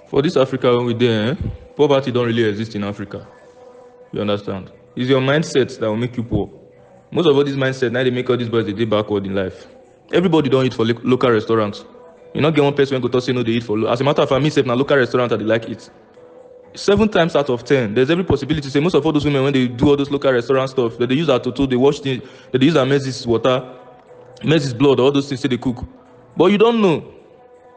For this Africa when we there, poverty don't really exist in Africa. You understand? It's your mindset that will make you poor. Most of all this mindset now they make all these boys they backward in life. Everybody don't eat for local restaurants. You not get one person when go talk say no they eat for. As a matter of fact, me self na local restaurant that they like it. 7 times out of 10, there's every possibility. Say most of all those women when they do all those local restaurant stuff, that they use atoto, they wash things, that they use amazes water, amazes blood, all those things say they cook. But you don't know.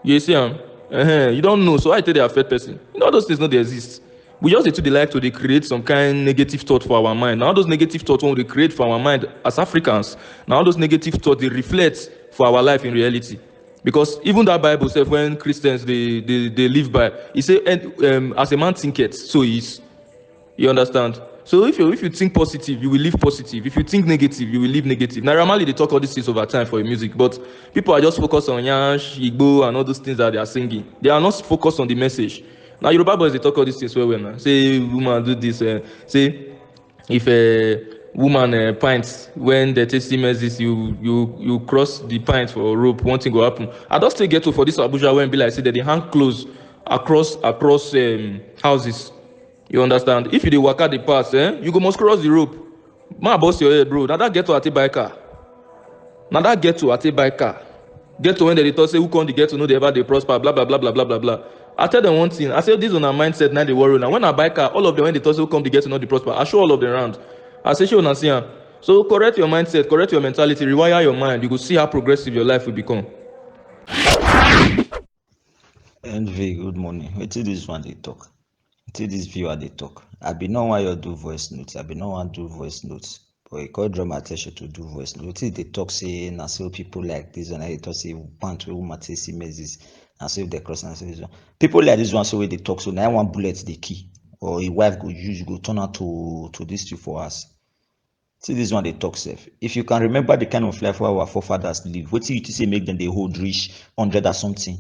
You see, you don't know. So I tell they affect person. You know those things not they exist. We just need to like to they create some kind negative thought for our mind. Now those negative thoughts when we create for our mind as Africans, now those negative thoughts they reflect for our life in reality. Because even that Bible says when Christians they live by, it say as a man thinketh, so he is. You understand? So if you think positive, you will live positive. If you think negative, you will live negative. Now, normally they talk all these things over time for music, but people are just focused on Yash, Igbo, and all those things that they are singing. They are not focused on the message. Now, Yoruba boys they talk all these things well now. Say woman do this. Say if a woman pints when the tasty messages you cross the pint for a rope, one thing go happen. I just still get to for this Abuja when be like say that they hang clothes across houses. You understand? If you dey waka the pass, you go must cross the rope. Man, bust your head, bro. Now that get to ati biker. Now that get to ati biker. Get to when they talk say who come the get to know they ever they prosper, blah blah blah blah blah blah blah. I tell them one thing. I say this on our mindset now they worry. Now when I biker, all of them when they talk say who come the get to know the prosper, I show all of them around. I say show na see am. So correct your mindset, correct your mentality, rewire your mind. You go see how progressive your life will become. Envy, good morning. Wetin this one they talk? Wetin this viewer they talk? I be no one you do voice notes. I be no one do voice notes. But it call draw my attention to do voice notes. Wetin they talk say na so people like this and I talk say pant wey woman take see messages and so if they cross and say this one. People like this one so wey they talk so now one bullet the key or a wife go use go turn out to this two for us. See this one they talk safe. If you can remember the kind of life where our forefathers live, what you say make them they hold reach 100 or something.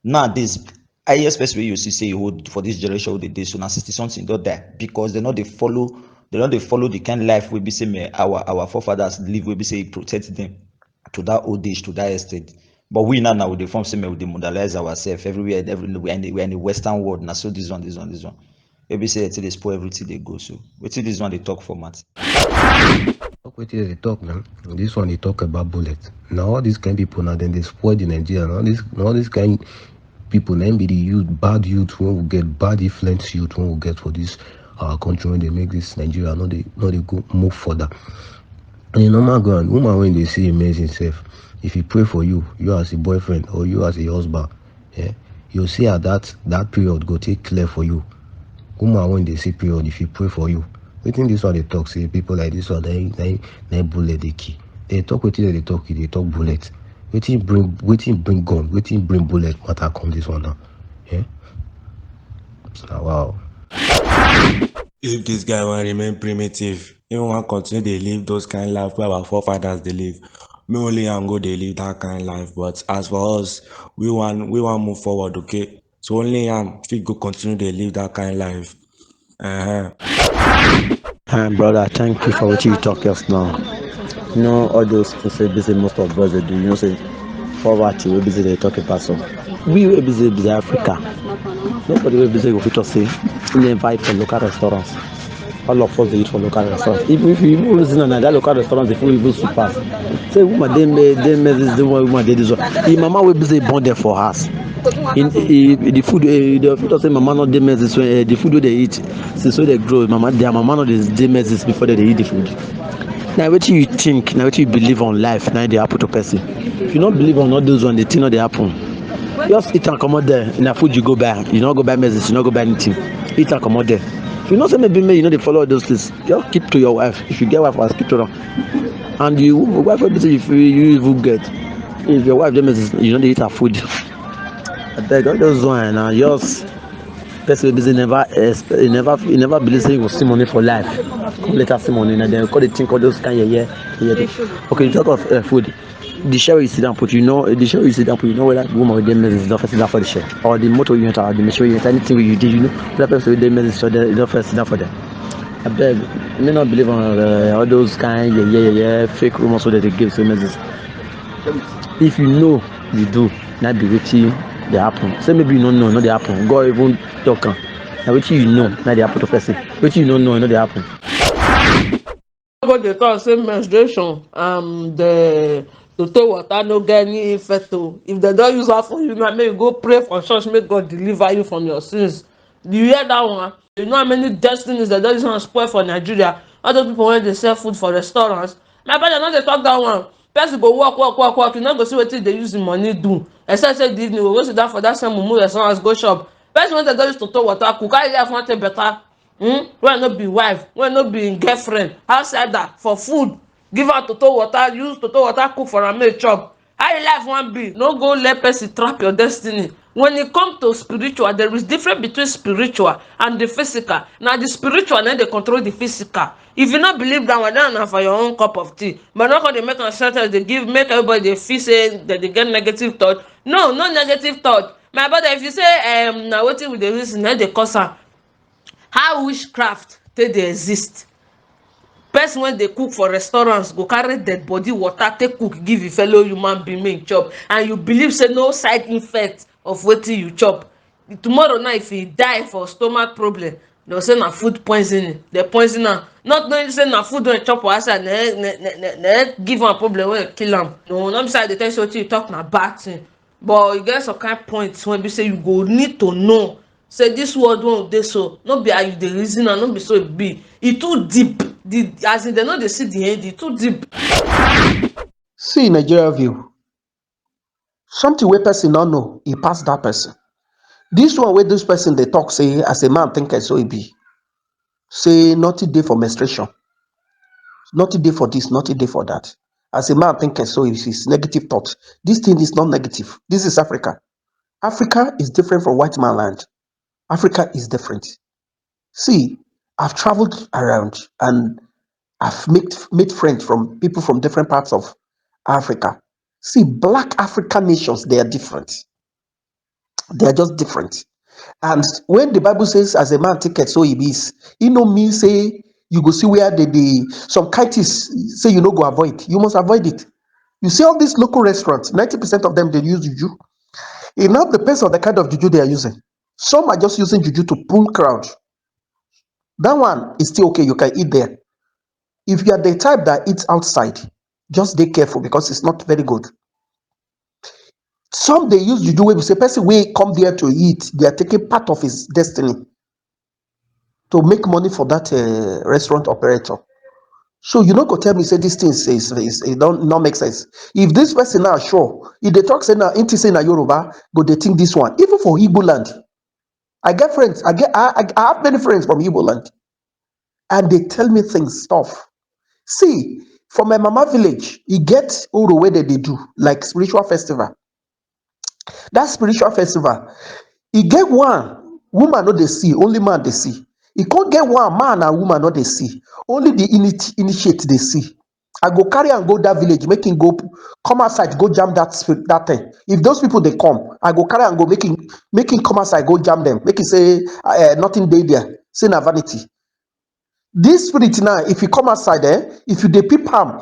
Nowadays, highest person wey you see say you hold for this generation wey dey dey so na 60 something don die because they not dey follow the kind life wey be say our forefathers live wey be say e protect them to that old age to that extent. But we now we dey form say we dey modernize ourselves everywhere we are in the western world na so this one wey be say they spoil everything they go so wetin this one they talk format. Talk wetin they talk now. This one they talk about bullet. Now all these kind of people now then they spoil the Nigeria. Now this kind people then be the youth, bad youth when we get bad influence youth when we get for this country when they make this Nigeria not they go move further. And normal ground, woman when they say amazing self, if he pray for you as a boyfriend or you as a husband, you'll see how that period go take clear for you. Woman when they say period, if he pray for you. Within this one they talk, say people like this one they bullet the key. They talk wetin they talk bullet. Wetin bring gun, wetin bring bullet matter come this one now. Wow. If this guy want remain primitive, he want continue to live those kind of life where our forefathers they live. Me only am go they live that kind of life, but as for us, we want move forward, okay? So only am fit go continue to live that kind of life. Brother, thank you for what you talk just now. You know all those things say busy most of us they do. You know say poverty we busy they talk about so. We busy Africa. Nobody we busy go fit us say we invite for local restaurants. All of us they eat for local restaurants. If you even listen on that local restaurants, the food even surpass. Say woman they make this the woman they this one. The mama we busy born there for us. In the food the food say mama not dey mess when the food they eat since so they grow their mama not dey mess before they eat the food. Now what you think, now what you believe on life, now they happen to person. If you don't believe on all those one, the thing not they happen. Just eat and come out there. In the food you go buy, you don't go buy messages, you don't go buy anything. Eat and come out there. If you know say maybe you know they follow those things, just keep to your wife. If you get wife, keep to her. And you wife will say if you even get, if your wife dey message, you know they eat her food. I beg all those one and just person busy never believe say you go see money for life. Come later see money and then they think all those kind of okay, you talk of food. The share you sit down put, you know whether the woman with them messages don't first down for the share or the motor you enter or the machine you enter anything you did, you know that person with them messages so they don't first down for them. I beg, you may not believe on all those kind fake rumors so that they give so messages. If you know you do, not be waiting dey happen. Say maybe you no know, e no dey happen. God even talk am. Na wetin you know na dey happen to person. Wetin you no know, e no dey happen. Go dey talk say menstruation the toto water no get any effect o. If dem don use am for you now, make you go pray for church make God deliver you from your sins. You hear that one? You know how many destinies dem don use am spoil for Nigeria? All those people wey dey sell food for restaurants. My brother no dey talk that one. Person go work, you no go see wetin e dey use im money do. Except say the evening we go sit down for that same mumu restaurant go shop. Person wey dem don use toto water cook, how e life wan take better? Wey no be wife, wey no be im girlfriend, outsider for food, give am toto water, use toto water cook for am make e chop. How your life wan be? No go let person trap your destiny. When e come to spiritual, there is difference between spiritual and the physical. Na the spiritual na dey control the physical. If you no believe that one, that na for your own cup of tea. But no come dey make am sen ten ce dey give make everybody dey feel say dem dey get negative thought. No negative thought. My brother, if you say na wetin we dey reason na dey cause am. How witchcraft take dey exist? Person wey dey cook for restaurants go carry dead body water take cook give a fellow human being make e chop, and you believe say no side effect of wetin you chop. Tomorrow now if e die for stomach problem, dem say na food poisoning, dem poison am, not knowing say na food wey e chop for outside na give am problem wey kill am. No be say I dey tell you say wetin you talk na bad thing, but e get some kind point wey be say you go need to know say this world wey we dey so no be how you dey reason am, no be so e be. E too deep. As in dem no dey see the end, e too deep. See Nigeria view. Something wey person no know, e pass that person. This one wey this person dey talk say as a man think so e be. Say nothing dey for menstruation, nothing dey for this, nothing dey for that. As a man think so it is negative thought. This thing is not negative. This is Africa. Africa is different from white man land. Africa is different. See, I've traveled around and I've made friends from people from different parts of Africa. See, black African nations, they are different. They are just different. And when the Bible says, as a man thinketh, so he is, it no mean say you go see where some kites say you no go avoid. You must avoid it. You see all these local restaurants, 90% of them they use juju. It now depends on the kind of juju they are using. Some are just using juju to pull crowd. That one is still okay, you can eat there. If you are the type that eats outside, just be careful because it's not very good. Some they use juju wey be say person wey come there to eat, they are taking part of his destiny to make money for that restaurant operator. So you no go tell me say this thing is it don't not make sense. If this person now sure, if they talk say now inti say na Yoruba, go they think this one. Even for Igbo land, I get friends. I have many friends from Igbo land, and they tell me things stuff. See, for my mama village, e get Uru wey they do like spiritual festival. That spiritual festival, e get one woman no dey see, only man dey see. E can't get one man and woman no dey see, only the initiate dey see. I go carry and go that village, make him go come outside, go jam that thing. If those people they come, I go carry and go make him come outside, go jam them, make him say nothing dey there, say na vanity. This spirit now, if you come outside if you dey peep am,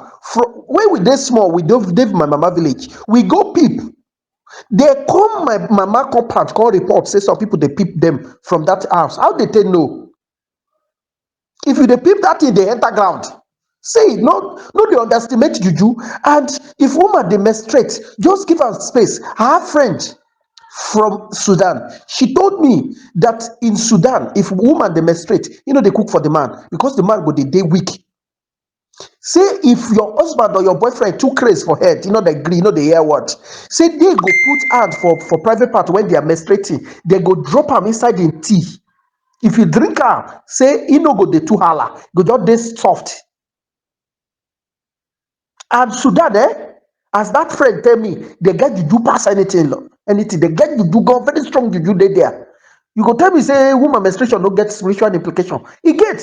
when we dey small, we dey my mama village, we go peep. They come my mama compound, call report, say some people they peep them from that house. How they tell no? If you dey peep that thing, they enter ground. See, no, they underestimate juju. And if woman they menstruate, just give her space. I have friend from Sudan. She told me that in Sudan, if woman they menstruate, they cook for the man because the man go the day weak. Say if your husband or your boyfriend too crazy for head, they agree, they hear what. Say they go put hand for private part when they are menstruating, they go drop them inside in tea. If you drink am, say no go dey too hala, go just dey soft. And Sudan, as that friend tell me, they get juju pass anything. They get juju go very strong juju dey there. You go tell me say woman menstruation no get spiritual implication. E get.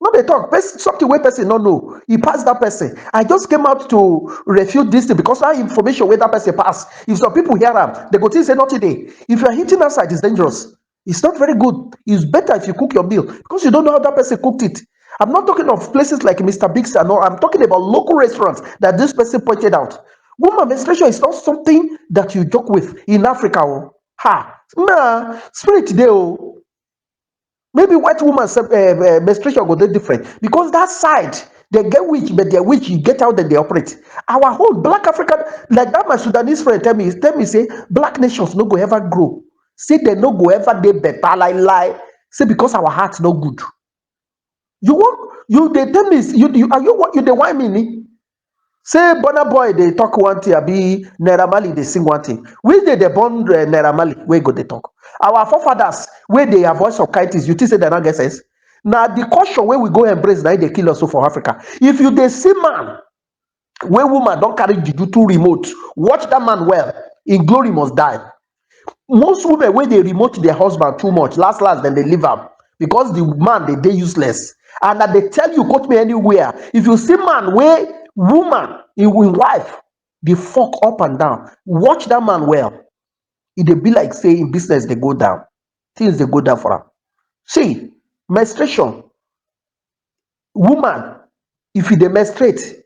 No dey talk. Something wey person no know. He pass that person. I just came out to refute this thing because that information where that person pass. If some people hear am, they go think say nothing dey. If you are hitting outside, it's dangerous. It's not very good. It's better if you cook your meal because you don't know how that person cooked it. I'm not talking of places like Mr. Biggs and all. I'm talking about local restaurants that this person pointed out. Woman menstruation is not something that you joke with in Africa. Oh. Ha! Nah, spirit there. Oh. Maybe white woman menstruation go dey different because that side they get witch, but their witch you get out and they operate. Our whole black African, like that my Sudanese friend tell me say black nations no go ever grow. Say they no go ever dey better lie. Say because our heart no good. You want you they tell me you are you dey whine me ni? Say Burna Boy dey talk one thing, abi Naira Marley dey sing one thing. Which dey born Naira Marley wey go dey talk? Our forefathers wey dey avoid some kind things, you think say dem no get sense? Na the culture wey we go embrace na dey kill us so for Africa. If you dey see man wey woman don carry juju too remote, watch that man well, im glory must die. Most women wey dey remote their husband too much, last dem dey leave am because the man dey useless. And I dey tell you, quote me anywhere, if you see man wey woman im wife dey fuck up and down, watch that man well. E dey be like say im business dey go down, things dey go down for am. See, menstruation, woman, if you dey menstruate,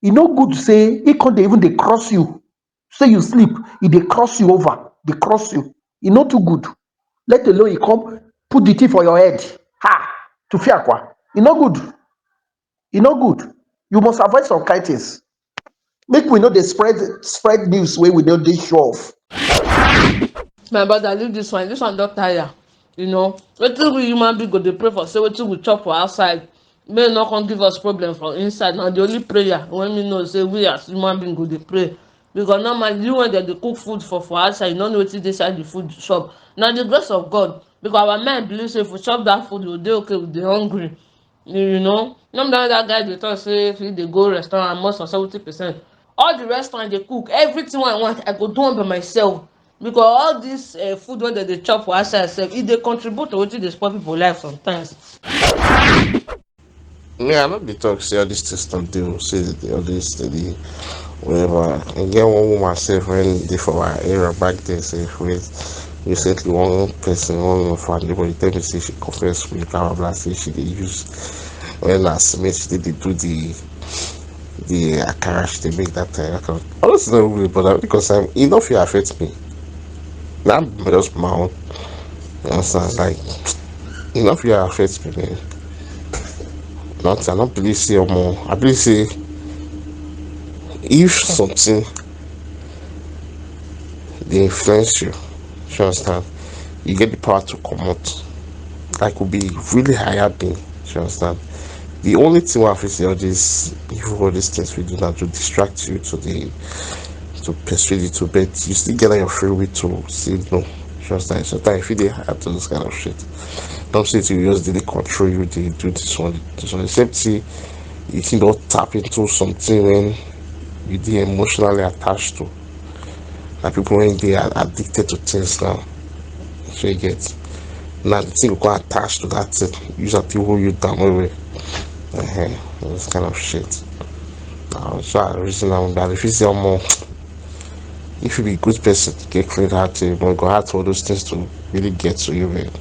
e no good say e come dey even dey cross you. Say you sleep, e dey cross you over, dey cross you. E no too good. Let alone e come put the thing for your head. Ha! To fiakwa. E no good. E no good. You must avoid some kind things. Make we no dey spread news wey we no dey sure of. My brother, leave this one don tire. Wetin we human being go dey pray for, say wetin we chop for outside may no come give us problem for inside. Na the only prayer wey me know say we as human being go dey pray, because normally you when dem dey cook food for outside, you no know wetin dey inside the food shop. Na the grace of God, because our mind believe say if we chop that food we go dey okay, we dey hungry. No be that guy dey talk say if he dey go restaurant most for 70%. All the restaurant dey cook everything wey I want, I go do am by myself, because all this food wey dem dey chop for outside sef, e dey contribute to wetin dey spoil people life sometimes. Me, I no dey talk say all these things don't do. Say all this steady, whatever. And get one woman sef when dey for our area back there sef with recently one person, one of our neighbor, tell me say she confess with blah blah blah, say she dey use when as mate she dey do the akara she dey make that time. All those not really bother because e no fit affect me. Na just my own. You understand? Like e no fit affect me, man. Not I don't believe say more. I believe say if something they influence you, you understand, you get the power to come out. Like could be really higher being, you understand. The only thing we have to say all this evil all these things we do now to distract you to persuade you to bet, you still get on your free will to say no. You understand? Sometimes if you dey hard to this kind of shit. Don't say to you just did control you, they do this one. The same thing you can not tap into something when you dey emotionally attached to. Like people when they are addicted to things now. So you get now the thing you go attached to that thing, use that to hold you down away. This kind of shit. Now so I reason that if you say more, if you be a good person, get clean heart, but go hard for those things to really get to you, man.